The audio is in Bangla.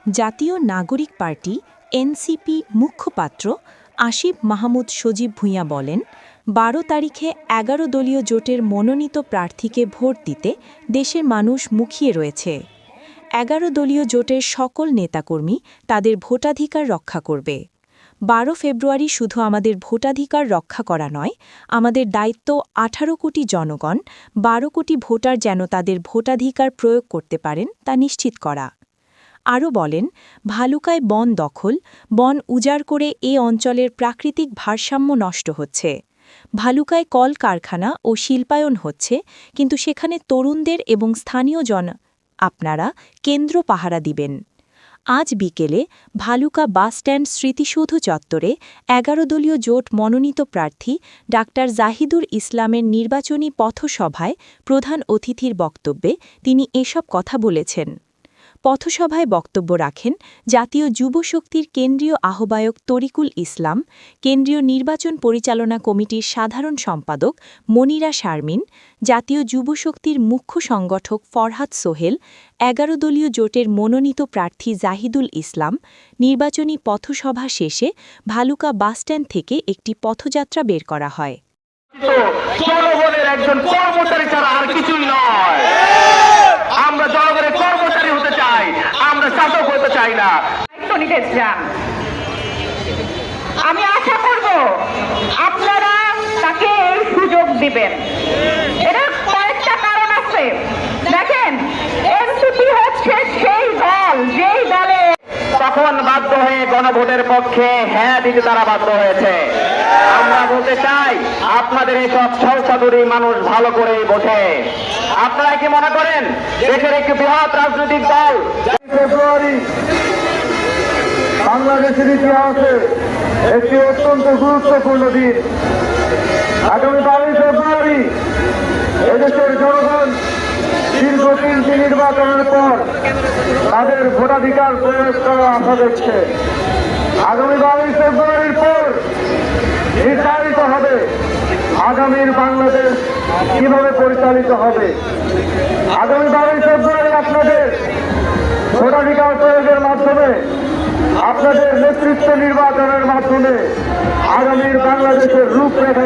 জাতীয় নাগরিক পার্টি এনসিপি মুখপাত্র আসিফ মাহমুদ সজীব ভূঁইয়া বলেন, ১২ তারিখে ১১ দলীয় জোটের মনোনীত প্রার্থীকে ভোট দিতে দেশের মানুষ মুখিয়ে রয়েছে। ১১ দলীয় জোটের সকল নেতাকর্মী তাদের ভোটাধিকার রক্ষা করবে। ১২ ফেব্রুয়ারি শুধু আমাদের ভোটাধিকার রক্ষা করা নয়, আমাদের দায়িত্ব ১৮ কোটি জনগণ, ১২ কোটি ভোটার যেন তাদের ভোটাধিকার প্রয়োগ করতে পারেন তা নিশ্চিত করা। আরও বলেন, ভালুকায় বন দখল, বন উজাড় করে এ অঞ্চলের প্রাকৃতিক ভারসাম্য নষ্ট হচ্ছে। ভালুকায় কল কারখানা ও শিল্পায়ন হচ্ছে, কিন্তু সেখানে তরুণদের এবং স্থানীয় আপনারা কেন্দ্র পাহারা দিবেন। আজ বিকেলে ভালুকা বাসস্ট্যান্ড স্মৃতিসৌধ চত্বরে ১১ দলীয় জোট মনোনীত প্রার্থী ডাক্তার জাহিদুর ইসলামের নির্বাচনী পথসভায় প্রধান অতিথির বক্তব্যে তিনি এসব কথা বলেছেন। পথসভায় বক্তব্য রাখেন জাতীয় যুব শক্তির কেন্দ্রীয় আহ্বায়ক তরিকুল ইসলাম, কেন্দ্রীয় নির্বাচন পরিচালনা কমিটির সাধারণ সম্পাদক মনিরা শারমিন, জাতীয় যুব শক্তির মুখ্য সংগঠক ফরহাদ সোহেল, ১১ দলীয় জোটের মনোনীত প্রার্থী জাহিদুল ইসলাম। নির্বাচনী পথসভা শেষে ভালুকা বাসস্ট্যান্ড থেকে একটি পথযাত্রা বের করা হয়। জনগণের একজন কর্মচারী ছাড়া আর কিছুই নয়। আমরা জনগণের কর্মচারী হতে চাই, আমরা শাসক হতে চাই না। আমি আশা করব আপনারা তাকে এই সুযোগ দিবেন। এর কয়েকটা কারণ আছে। দেখেন, এনসিপি হচ্ছে সেই দল যেই দলে তখন বাধ্য হয়ে গণভোটের পক্ষে হ্যাঁ দিতে তারা বাধ্য হয়েছে। আমরা বলতে চাই, আপনাদের এইসব সংসদী মানুষ ভালো করেই বোঝে। আপনারা কি মনে করেন দেশের একটি বৃহৎ রাজনৈতিক দল ফেব্রুয়ারি বাংলাদেশের ইতিহাসে একটি অত্যন্ত গুরুত্বপূর্ণ দিন। আগামী ২২ ফেব্রুয়ারি এদেশের জনগণ দীর্ঘ ৩টি নির্বাচনের পর তাদের ভোটাধিকার প্রয়োগ করার আশা দেখছে। আগামী ২২ ফেব্রুয়ারির পর নির্ধারিত হবে আগামীর বাংলাদেশ কিভাবে পরিচালিত হবে। আগামী ২২ ফেব্রুয়ারি আপনাদের ভোটাধিকার প্রয়োগের মাধ্যমে, আপনাদের নেতৃত্ব নির্বাচনের মাধ্যমে আগামীর বাংলাদেশের রূপরেখা